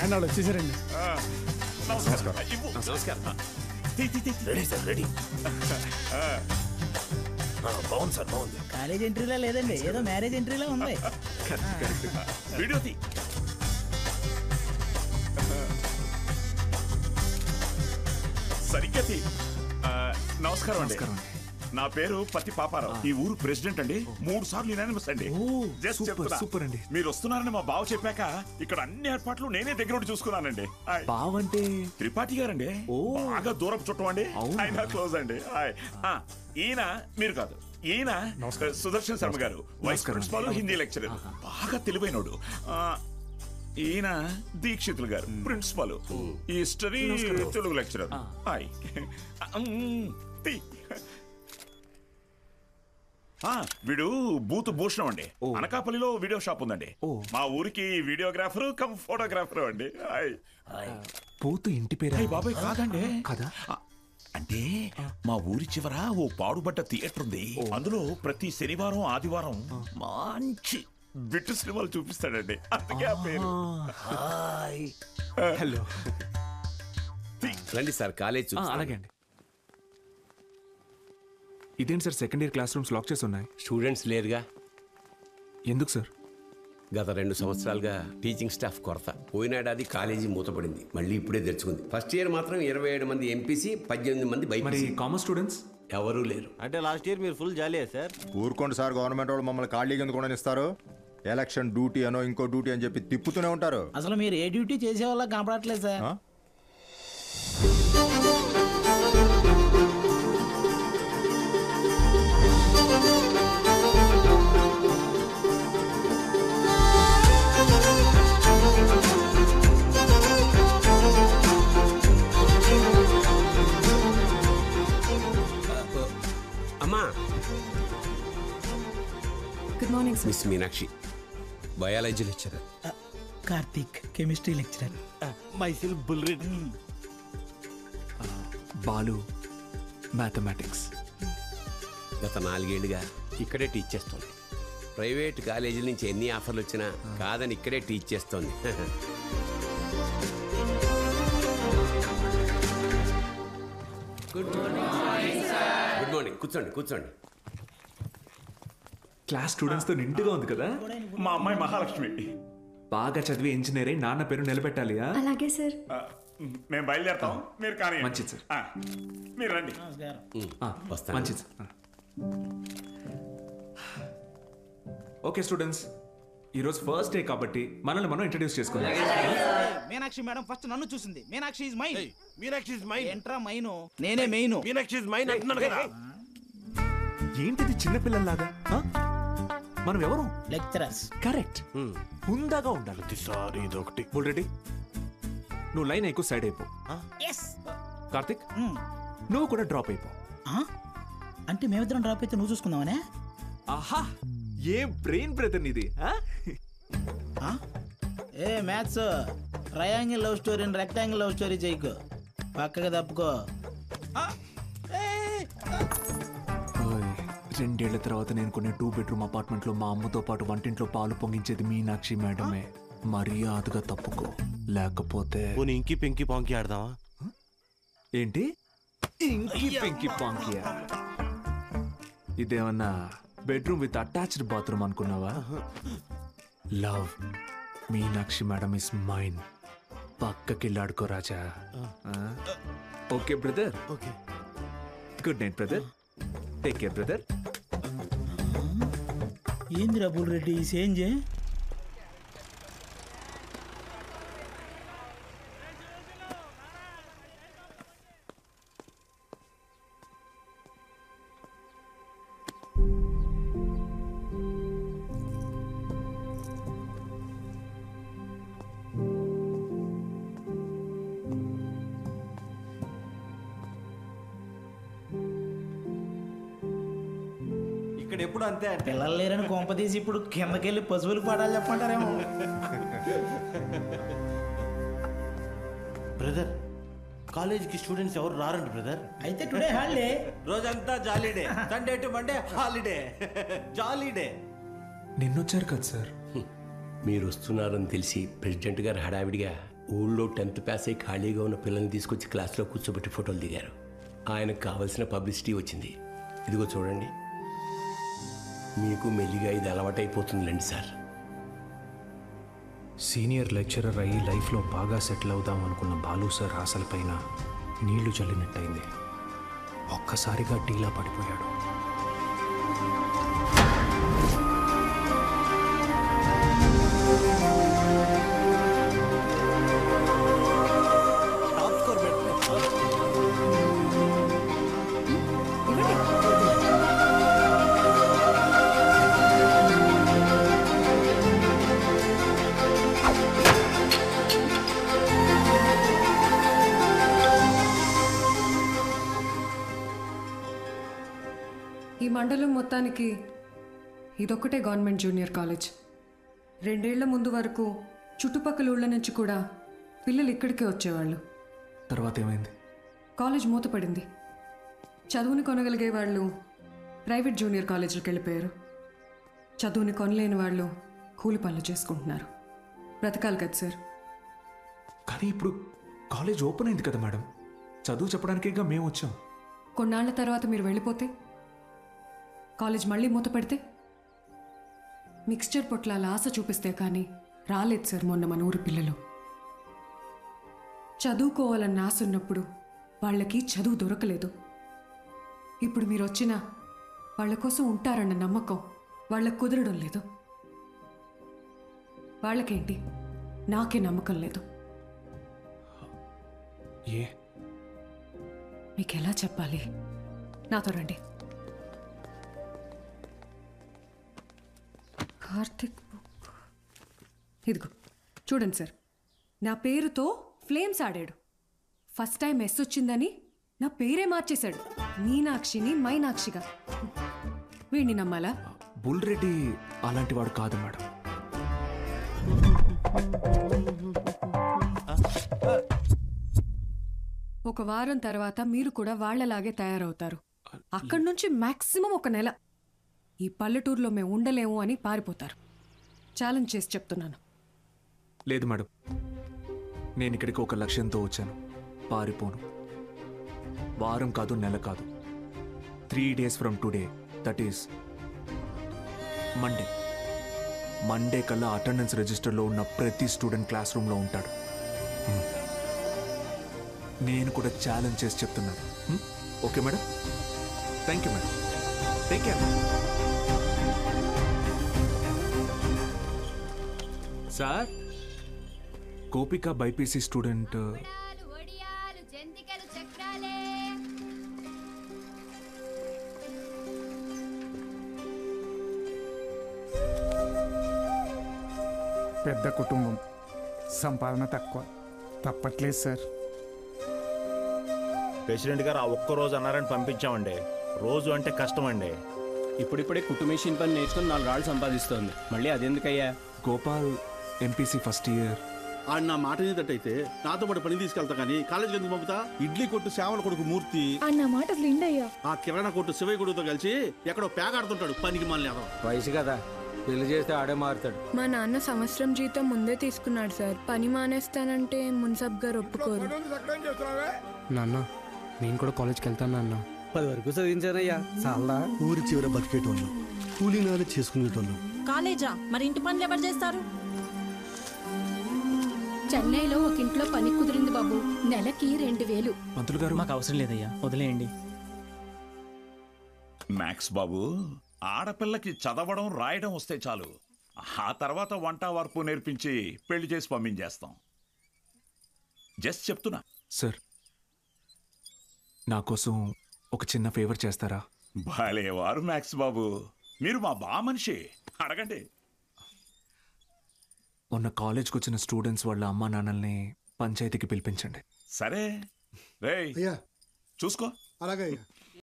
అన్నాడు వచ్చేసారండి. Ready sir, ready. బాగుంది సార్, బాగుంది. కాలేజ్ ఎంట్రీలా లేదండి, ఏదో మ్యారేజ్ ఎంట్రీలా ఉంది. వీడియో తీ. సరిగ్గా తీ. నమస్కారం అండి. నా పేరు పత్తి పాపారావు. ఈ ఊరు ప్రెసిడెంట్ అండి. 3 సార్లు యునానిమస్ అండి. సూపర్ అండి. మీరు వస్తున్నారని మా బావ చెప్పాక ఇక్కడ అన్ని ఏర్పాట్లు నేనే దగ్గర ఉండి చూసుకున్నానండి. బావ అంటే త్రిపాఠి గారండి. బాగా దూరపు చుట్టం అండి. ఆయన క్లోజ్ అండి. ఈయన మీరు కాదు, ఈయన సుదర్శన్ శర్మ గారు, వైస్ ప్రిన్సిపాల్, హిందీ లెక్చరర్, బాగా తెలివైనోడు. ఈయన దీక్షితులు గారు, ప్రిన్సిపాల్, హిస్టరీ తెలుగు లెక్చరర్. వీడు బూత్ భూషణం అండి. అనకాపల్లిలో వీడియో షాప్ ఉందండి. మా ఊరికి వీడియోగ్రాఫర్ కమ్ ఫోటోగ్రాఫర్ అండి. బూత్ ఇంటి పేరు బాబాయ్ కాదండి. కదా అంటే మా ఊరి చివర ఓ పాడుబడ్డ థియేటర్ ఉంది. అందులో ప్రతి శనివారం ఆదివారం మంచి బిట్టు సినిమాలు చూపిస్తాడండి. అందుకే ఆ పేరు. హలో రండి సార్, కాలేజ్. అలాగే అండి. ఇదేంటి sir, second year class rooms lock చేసి ఉన్నాయి? స్టూడెంట్స్ లేరుగా. ఎందుకు సార్? గత 2 సంవత్సరాలుగా టీచింగ్ స్టాఫ్ కొరత. పోయినేడాది కాలేజీ మూతపడింది, మళ్ళీ ఇప్పుడే తెరుచుకుంది. ఫస్ట్ ఇయర్ మాత్రం 27 మంది ఎంపీసీ, 18 మంది బైపీసీ. కామర్స్ స్టూడెంట్స్ ఎవరూ లేరు. అంటే లాస్ట్ ఇయర్ మీరు ఫుల్ జాలీయా సార్? ఊరుకోండి సార్, గవర్నమెంట్ వాళ్ళు మమ్మల్ని ఖాళీగా ఎందుకు ఇస్తారు? ఎలక్షన్ డ్యూటీ అనో ఇంకో డ్యూటీ అని చెప్పి తిప్పుతూనే ఉంటారు. అసలు మీరు ఏ డ్యూటీ చేసే వాళ్ళ కనపడట్లేదు సార్. అమ్మా, good morning sir. Miss Meenakshi, biology lecturer. Karthik, chemistry lecturer. మైసిల్ బుల్రెడ్. బాలు, మ్యాథమెటిక్స్. గత 4 ఏళ్ళుగా ఇక్కడే టీచ్ చేస్తోంది. ప్రైవేట్ కాలేజీల నుంచి ఎన్ని ఆఫర్లు వచ్చినా కాదని ఇక్కడే టీచ్ చేస్తోంది. Good morning. కూర్చోండి, కూర్చోండి. క్లాస్ స్టూడెంట్స్ తో నిండుగా ఉంది కదా. మా అమ్మాయి మహాలక్ష్మి. బాగా చదివి ఇంజనీర్ అయి నాన్న పేరు నిలబెట్టాలి. అలాగే సార్. మేము బయలుదేరుతాం, మీరు కానీ. మంచిది సార్. మీరు రండి. వస్తాను. మంచిది సార్. ఓకే స్టూడెంట్స్, ఈరోజు ఫస్ట్ డే కాబట్టి మనల్ని మనం ఇంట్రడ్యూస్ చేసుకుందాం. మీనాక్షి మేడం ఫస్ట్ నన్ను చూసింది. Meenakshi is mine. Meenakshi is mine. ఎంట్రా మైను, నేనే మెయిన్. మీనాక్షి ఇస్ మైన్ అంటున్నాను కదా. ఏంటిది చిన్నపిల్లల్లాగా? మనం ఎవరు? లెక్చరర్స్. కరెక్ట్. హుందాగా ఉండాలి. సారీ, ఇదొకటి. ఆల్రెడీ నువ్వు లైన్ ఎక్కువ సైడ్ అయిపో. కార్తిక్, నువ్వు కూడా డ్రాప్ అయిపో. అంటే మేమిద్దరం డ్రాప్ అయితే నువ్వు చూసుకుందామనే? ఆహా, ఏ బ్రెయిన్ బ్రదర్ నీది. ఏ మ్యాథ్స్, ట్రయాంగిల్ లవ్ స్టోరీని రెక్టాంగిల్ లవ్ స్టోరీ చేయకు, పక్కగా తప్పుకో. 2 ఏళ్ల తర్వాత నేను కొన్ని 2 బెడ్రూమ్ అపార్ట్మెంట్ లో మా అమ్మతో పాటు వంటింట్లో పాలు పొంగించేది మీనాక్షి మేడమే. మర్యాదగా తప్పుకో, లేకపోతే ఇంకి పెంకి పాంకి ఆడదామా? ఏంటి ఇంకి పెంకి పాంకియా? ఇదేమన్నా బెడ్రూమ్ విత్ అటాచ్డ్ బాత్రూమ్ అనుకున్నావా? Love Meenakshi madam is mine. పక్కకెళ్ళాడుకో రాజా. Okay brother. Okay. Good night brother. Take care brother. ఏంది రబుల్ రెడ్డి సేంజ్? ఇక్కడ ఎప్పుడు అంతే. పిల్లలు లేరని కొంపదీసి ఇప్పుడు కిందకెళ్ళి పశువులకు పాడాలి చెప్పంటారేమో. బ్రదర్, కాలేజీకి స్టూడెంట్స్ ఎవరు రారండి బ్రదర్. అయితే టుడే హాలిడే. రోజంతా jolly day. Sunday to Monday holiday. Jolly day. నిన్నొచ్చారు కదా సార్. మీరు వస్తున్నారని తెలిసి ప్రెసిడెంట్ గారు హడావిడిగా ఊళ్ళో 10th పాస్ అయి ఖాళీగా ఉన్న పిల్లల్ని తీసుకొచ్చి క్లాస్లో కూర్చోబెట్టి ఫోటోలు దిగారు. ఆయనకు కావాల్సిన పబ్లిసిటీ వచ్చింది. ఇదిగో చూడండి, మీకు మెల్లిగా ఇది అలవాటైపోతుందిలేండి సార్. సీనియర్ లెక్చరర్ అయ్యి లైఫ్లో బాగా సెటిల్ అవుదాం అనుకున్న బాలు సార్ ఆశలపైన నీళ్లు చల్లినట్టయింది. ఒక్కసారిగా టీలా పడిపోయాడు. ఈ మండలం మొత్తానికి ఇదొక్కటే గవర్నమెంట్ జూనియర్ కాలేజ్. 2 ఏళ్ల ముందు వరకు చుట్టుపక్కల ఊళ్ళ నుంచి కూడా పిల్లలు ఇక్కడికే వచ్చేవాళ్ళు. తర్వాత ఏమైంది? కాలేజ్ మూతపడింది. చదువుని కొనగలిగే వాళ్ళు ప్రైవేట్ జూనియర్ కాలేజీలకు వెళ్ళిపోయారు. చదువుని కొనలేని వాళ్ళు కూలి పనులు చేసుకుంటున్నారు. బ్రతకాలి కదా సార్. కానీ ఇప్పుడు కాలేజ్ ఓపెన్ అయింది కదా మేడం, చదువు చెప్పడానికేగా మేము వచ్చాం. కొన్నాళ్ల తర్వాత మీరు వెళ్ళిపోతే, కాలేజ్ మళ్ళీ మూతపడితే, మిక్స్చర్ పొట్లాల ఆశ చూపిస్తే కానీ రాలేదు సార్ మొన్న మన ఊరి పిల్లలు. చదువుకోవాలన్న ఆశ ఉన్నప్పుడు వాళ్ళకి చదువు దొరకలేదు. ఇప్పుడు మీరు వచ్చినా వాళ్ళ కోసం ఉంటారన్న నమ్మకం వాళ్ళకు కుదరడం లేదు. వాళ్ళకేంటి, నాకే నమ్మకం లేదు. ఏ మీకు ఎలా చెప్పాలి? నాతో రండి. కార్తిక్ బుక్ ఇదిగో చూడండి సార్. నా పేరుతో ఫ్లేమ్స్ ఆడాడు. ఫస్ట్ టైం ఎస్ వచ్చిందని నా పేరే మార్చేశాడు. మీనాక్షిని మైనాక్షిగా. వీడిని నమ్మాలా? బుల్ రెడ్డి అలాంటి వాడు కాదు మేడం. ఒక వారం తర్వాత మీరు కూడా వాళ్లలాగే తయారవుతారు. అక్కడి నుంచి మాక్సిమం 1 నెల ఈ పల్లెటూరులో మేము ఉండలేము అని పారిపోతారు. ఛాలెంజ్ చేసి చెప్తున్నాను. లేదు మేడం, నేను ఇక్కడికి ఒక లక్ష్యంతో వచ్చాను. పారిపోను. వారం కాదు, నెల కాదు, 3 days from today, that is Monday కల్లా అటెండెన్స్ రిజిస్టర్లో ఉన్న ప్రతి స్టూడెంట్ క్లాస్ రూమ్లో ఉంటాడు. నేను కూడా ఛాలెంజ్ చేసి చెప్తున్నాను. Okay madam? Thank you madam. Take care. Sir, Gopika BiPC student. పెద్ద కుటుంబం, సంపాదన తక్కువ, తప్పట్లేదు సార్. ప్రెసిడెంట్ గారు ఆ ఒక్కరోజు అన్నారని పంపించామండి. రోజు అంటే కష్టం అండి. ఇప్పుడిప్పుడే కుట్టు మెషిన్ పని నేర్చుకుని 4 రాళ్ళు సంపాదిస్తోంది. మళ్ళీ అదెందుకయ్యా? Gopal MPC first year. ఆడు నా మాట ఏదట్టయితే నాతో పాటు పని తీసుకెళ్తా కానీ కాలేజీకి ఎందుకు పంపుతా? ఇడ్లీ కొట్టు సేవల కొడుకు మూర్తి అన్న మాట లిండయ్యా ఆ కిరాణా కొట్టు శివయ్య కొడుకుతో కలిసి ఎక్కడో పేకాడుతుంటాడు. పనికి మళ్ళీ వయసు కదా, పెళ్లి చేస్తే ఆడే మారుతాడు. మా నాన్న సంవత్సరం జీతం ముందే తీసుకున్నాడు సార్. పని మానేస్తానంటే మున్సబ్ గారు ఒప్పుకోరు. నాన్న నేను కూడా కాలేజ్కి వెళ్తాను నాన్న. 10 వరకు చదివించానయ్యా. చాలా ఊరి చివర బతికేటోళ్ళు, కూలీ నాలు చేసుకునేటోళ్ళు. కాలేజా మరి ఇంటి పనులు ఎవరు చేస్తారు? చెన్నైలో ఒక ఇంట్లో పని కుదిరింది బాబు, నెలకి 2000. పంతులు గారు, మాకు అవసరం లేదయ్యా, వదిలేయండి. మ్యాక్స్ బాబు, ఆడపిల్లకి చదవడం రాయడం వస్తే చాలు. ఆ తర్వాత వంట వరపు నేర్పించి పెళ్లి చేసి పంపించేస్తాం. జస్ట్ చెప్తున్నా. సార్, నా కోసం ఒక చిన్న ఫేవర్ చేస్తారా? భలేవారు మ్యాక్స్ బాబు, మీరు మా బా మనిషి, అడగండి. మొన్న కాలేజ్కి వచ్చిన స్టూడెంట్స్ వాళ్ళ అమ్మా నాన్నల్ని పంచాయతీకి పిలిపించండి. సరే రేయ్, చూసుకో. అలాగే